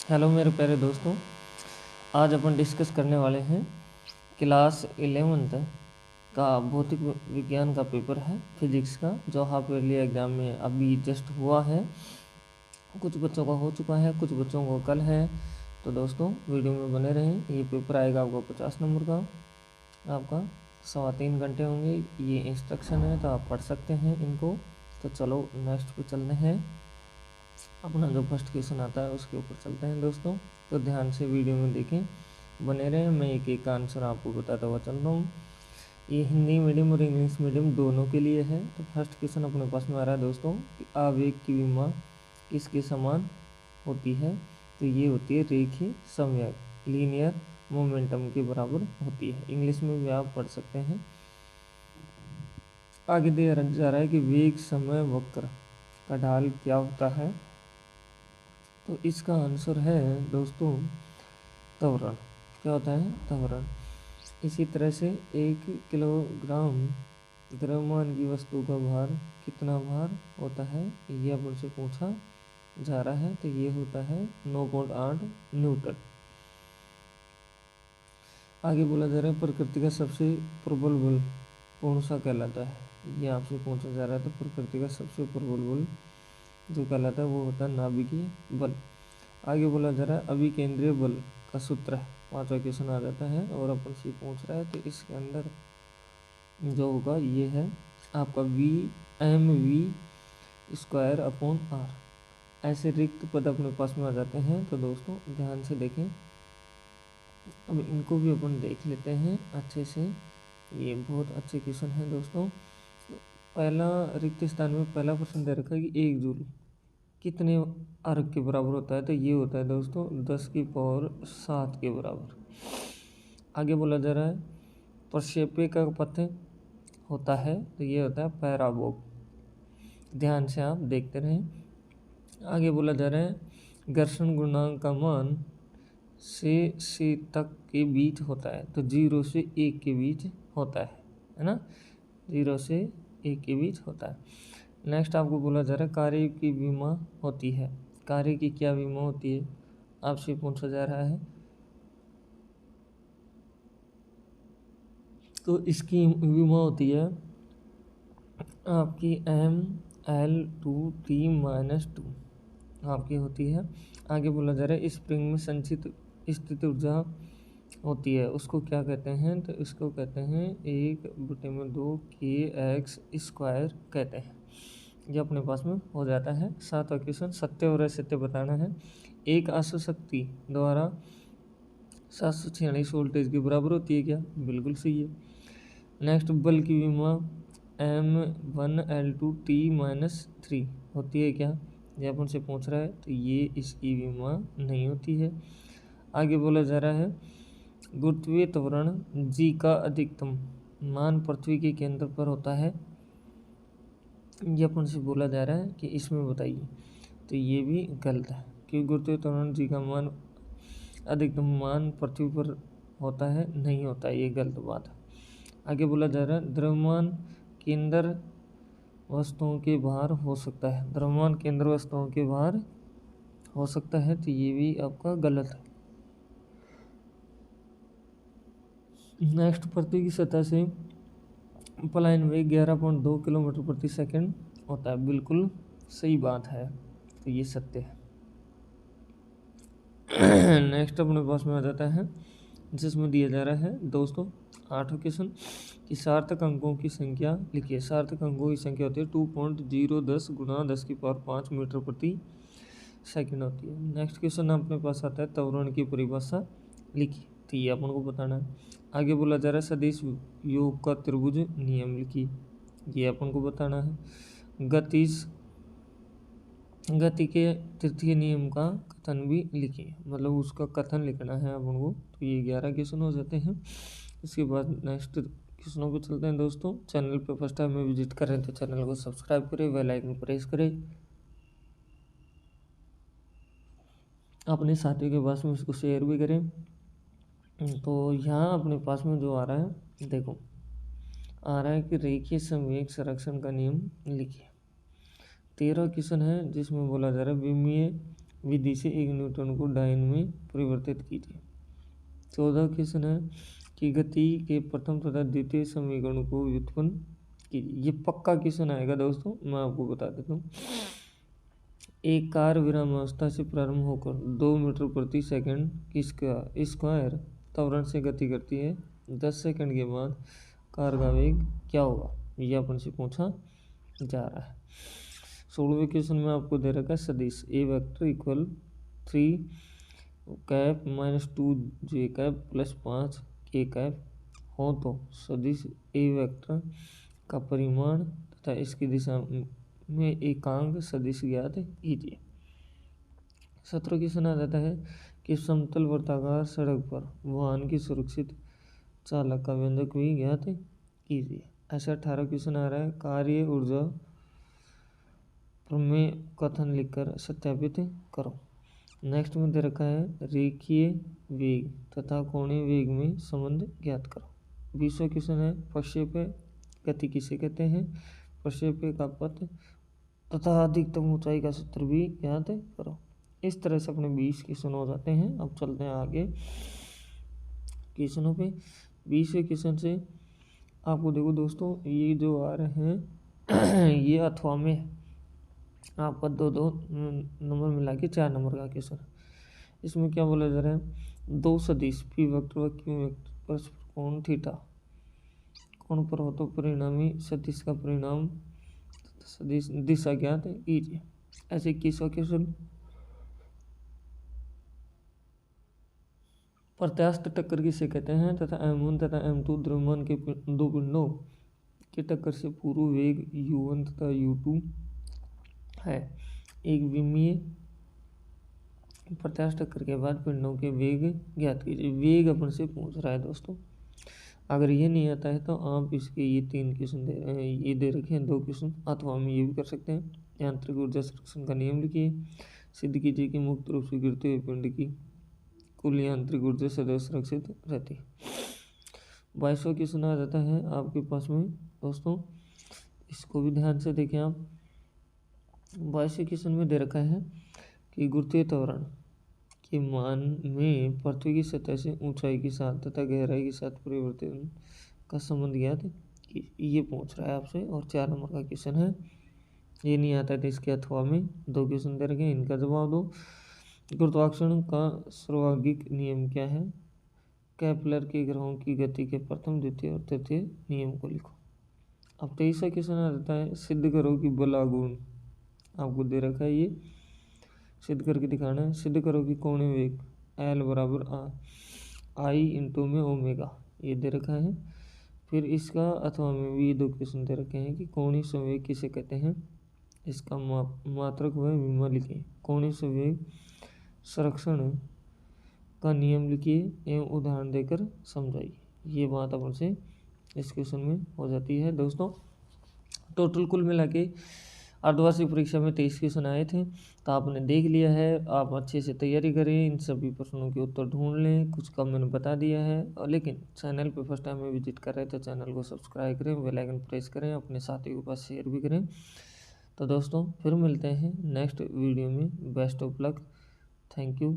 Hello मेरे प्यारे दोस्तों, आज अपन डिस्कस करने वाले हैं क्लास 11th का भौतिक विज्ञान का पेपर है फिजिक्स का, जो हाफ ईयरली एग्ज़ाम में अभी जस्ट हुआ है। कुछ बच्चों का हो चुका है, कुछ बच्चों को कल है। तो दोस्तों वीडियो में बने रहें। ये पेपर आएगा आपको 50 नंबर का, आपका 3.25 घंटे होंगे। ये इंस्ट्रक्शन है तो आप पढ़ सकते हैं इनको। तो चलो नेक्स्ट पे चलते हैं। अपना जो फर्स्ट क्वेश्चन आता है उसके ऊपर चलते हैं दोस्तों। तो ध्यान से वीडियो में देखें, बने रहें। मैं एक एक का आंसर आपको बताता हुआ चल रहा हूँ। ये हिंदी मीडियम और इंग्लिश मीडियम दोनों के लिए है। तो फर्स्ट क्वेश्चन अपने पास में आ रहा है दोस्तों कि आवेग की विमा किसके समान होती है। तो ये होती है रेखीय संवेग, लीनियर मोमेंटम के बराबर होती है। इंग्लिश में भी आप पढ़ सकते हैं। आगे दिया जा रहा है कि वेग समय वक्र का ढाल क्या होता है। तो इसका आंसर है दोस्तों त्वरण। क्या होता है? त्वरण। इसी तरह से 1 किलोग्राम द्रव्यमान की वस्तु का भार कितना भार होता है, ये अपन से पूछा जा रहा है। तो ये होता है 9.8 न्यूटन। आगे बोला जा रहा है प्रकृति का सबसे प्रबल बल कौन सा कहलाता है, ये आपसे पूछा जा रहा है। तो प्रकृति का सबसे प्रबल बल जो कहलाता है वो होता है नाभिकीय बल। आगे बोला जा रहा है अभिकेंद्रीय बल का सूत्र है। 5वां क्वेश्चन आ जाता है और अपन से पूछ रहा है। तो इसके अंदर जो होगा ये है आपका Vmv²/r। ऐसे रिक्त पद अपने पास में आ जाते हैं। तो दोस्तों ध्यान से देखें, अब इनको भी अपन देख लेते हैं अच्छे से। ये बहुत अच्छे क्वेश्चन है दोस्तों। पहला रिक्त स्थान में पहला प्रश्न दे रखा है कि 1 जूल कितने अर्ग के बराबर होता है। तो ये होता है दोस्तों 10⁻7 के बराबर। आगे बोला जा रहा है प्रक्षेप्य का पथ होता है। तो ये होता है पैराबोल। ध्यान से आप देखते रहें। आगे बोला जा रहा है घर्षण गुणांक का मान से तक के बीच होता है। तो 0 से 1 के बीच होता है ना। 0 से 1 के बीच होता है। नेक्स्ट आपको बोला जा रहा है कार्य की विमा होती है। कार्य की क्या विमा होती है, आपसे पूछा जा रहा है। तो इसकी विमा होती है आपकी mL/T-2 आपकी होती है। आगे बोला जा रहा है स्प्रिंग में संचित स्थित ऊर्जा होती है, उसको क्या कहते हैं। तो इसको कहते हैं 1/2 kx² कहते हैं। ये अपने पास में हो जाता है। 7वां क्वेश्चन सत्य और असत्य बताना है। एक आशु शक्ति द्वारा 746 वोल्टेज के बराबर होती है क्या? बिल्कुल सही है। नेक्स्ट बल की विमा m1L2T-3 होती है क्या? ये अपन से पूछ रहा है। तो ये इसकी विमा नहीं होती है। आगे बोला जा रहा है गुरुत्वीय त्वरण g का अधिकतम मान पृथ्वी के केंद्र पर होता है। ये अपन से बोला जा रहा है कि इसमें बताइए। तो ये भी गलत है, क्योंकि गुरुत्वीय त्वरण जी का मान अधिकतम मान पृथ्वी पर होता है, नहीं होता है। ये गलत बात है। आगे बोला जा रहा है द्रव्यमान केंद्र वस्तुओं के बाहर हो सकता है। द्रव्यमान केंद्र वस्तुओं के बाहर हो सकता है। तो ये भी आपका गलत है। नेक्स्ट पृथ्वी की सतह से पलायन वेग 11.2 किलोमीटर प्रति सेकंड होता है। बिल्कुल सही बात है। तो ये सत्य है। नेक्स्ट अपने पास में आ जाता है जिसमें दिया जा रहा है दोस्तों 8वां क्वेश्चन कि सार्थक अंकों की संख्या लिखिए। सार्थक अंकों की संख्या होती है 2.010 × 10⁵ मीटर प्रति सेकंड होती है। नेक्स्ट क्वेश्चन अपने पास आता है त्वरण की परिभाषा लिखिए। तो ये अपन को बताना है। आगे बोला जा रहा है सदिश योग का त्रिभुज नियम लिखिए। ये अपन को बताना है। गति के तृतीय नियम का कथन भी लिखिए, मतलब उसका कथन लिखना है अपन को। तो ये 11 क्वेश्चन हो जाते हैं। इसके बाद नेक्स्ट क्वेश्चनों पे चलते हैं दोस्तों। चैनल पे फर्स्ट टाइम में विजिट करें तो चैनल को सब्सक्राइब करें, बेल आइकन प्रेस करें, अपने साथियों के पास में इसको शेयर भी करें। तो यहाँ अपने पास में जो आ रहा है देखो, आ रहा है कि रेखीय संवेग संरक्षण का नियम लिखिए। 13वां क्वेश्चन है जिसमें बोला जा रहा है विमीय विधि से 1 न्यूटन को डाइन में परिवर्तित कीजिए। 14 क्वेश्चन है कि गति के प्रथम तथा द्वितीय समीकरण को व्युत्पन्न कीजिए। ये पक्का क्वेश्चन आएगा दोस्तों, मैं आपको बता देता हूँ। एक कार विरामावस्था से प्रारंभ होकर 2 मीटर प्रति सेकंड की स्क्वायर त्वरण से गति करती है। 10 सेकंड के बाद कार का वेग क्या होगा, यह अपन से पूछा जा रहा है। 16वें क्वेश्चन में आपको दे रखा है सदिश ए वेक्टर इक्वल 3 कैप माइनस 2 जे कैप प्लस 5 के कैप हो तो सदिश ए वेक्टर का परिमाण तथा इसकी दिशा में एकांक सदिश ज्ञात कीजिए। 17 क्वेश्चन आ जाता है कि समतल वर्ताकार सड़क पर वाहन की सुरक्षित चालक का व्यंजक भी ज्ञात कीजिए। ऐसा 18 क्वेश्चन आ रहा है कार्य ऊर्जा प्रमेय कथन लिखकर सत्यापित करो। नेक्स्ट में दे रखा है रेखीय वेग तथा कोणीय वेग में संबंध ज्ञात करो। 20वां क्वेश्चन है प्रक्षेप्य गति किसे कहते हैं, प्रक्षेप्य का पथ तथा अधिकतम ऊंचाई का सूत्र भी ज्ञात करो। इस तरह से अपने 20 क्वेश्चन हो जाते हैं। अब चलते हैं आगे क्वेश्चनों पे। 20वें क्वेश्चन से आपको देखो दोस्तों, ये जो आ रहे हैं ये अथवा में आपका 2-2 नंबर मिला के 4 नंबर का क्वेश्चन है। इसमें क्या बोला जा रहा है, 2 सदिश पी वेक्टर व क्यू वेक्टर परस्पर कोण थीटा कोण पर हो तो परिणामी सदिश का परिणाम सदिश दिशा ज्ञात कीजिए। ऐसे 21वां क्वेश्चन प्रत्यास्थ टक्कर किसे कहते हैं तथा M1 तथा M2 द्रव्यमान के 2 पिंडों की टक्कर से पूर्व वेग U1 तथा U2 है। एक विमीय प्रत्यास्थ टक्कर के बाद पिंडों के वेग ज्ञात कीजिए। वेग अपन से पूछ रहा है दोस्तों। अगर ये नहीं आता है तो आप इसके ये 3 क्वेश्चन ये दे रखे हैं 2 क्वेश्चन, अथवा हम ये भी कर सकते हैं। यांत्रिक ऊर्जा संरक्षण का नियम लिखिए। सिद्ध कीजिए कि मुक्त रूप से गिरते हुए पिंड की कुल यांत्रिक ऊर्जा सदैव सुरक्षित रहती है। 22वां क्वेश्चन आ जाता है आपके पास में दोस्तों, इसको भी ध्यान से देखें आप। 22वें क्वेश्चन में दे रखा है कि गुरुत्वीय त्वरण के मान में पृथ्वी की सतह से ऊंचाई के साथ तथा गहराई के साथ परिवर्तन का संबंध ज्ञात ये पूछ रहा है आपसे, और 4 नंबर का क्वेश्चन है। ये नहीं आता तो इसके अथवा में 2 क्वेश्चन दे रखे हैं, इनका जवाब दो। गुरुत्वाकर्षण का सर्वांगिक नियम क्या है, केपलर के ग्रहों की गति के प्रथम द्वितीय और तृतीय नियम को लिखो। अब 23वां क्वेश्चन आ जाता है सिद्ध करो कि बल आघूर्ण आपको दे रखा है, ये सिद्ध करके दिखाना है। सिद्ध करो कि कोणीय वेग L बराबर I इंटू में ओमेगा, ये दे रखा है। फिर इसका अथवा में भी 2 क्वेश्चन दे रखे हैं कि कोणीय संवेग किसे कहते हैं, इसका मात्रक व विमा लिखिए। कोणीय संवेग संरक्षण का नियम लिखिए एवं उदाहरण देकर समझाइए। ये बात अपन से इस क्वेश्चन में हो जाती है दोस्तों। टोटल कुल मिला के अर्धवार्षिक परीक्षा में 23 क्वेश्चन आए थे, तो आपने देख लिया है। आप अच्छे से तैयारी करें, इन सभी प्रश्नों के उत्तर ढूंढ लें। कुछ कम मैंने बता दिया है, और लेकिन चैनल पे फर्स्ट टाइम में विजिट कर रहे थे, चैनल को सब्सक्राइब करें, बेल आइकन प्रेस करें, अपने साथियों के पास शेयर भी करें। तो दोस्तों फिर मिलते हैं नेक्स्ट वीडियो में। Best of luck, thank you.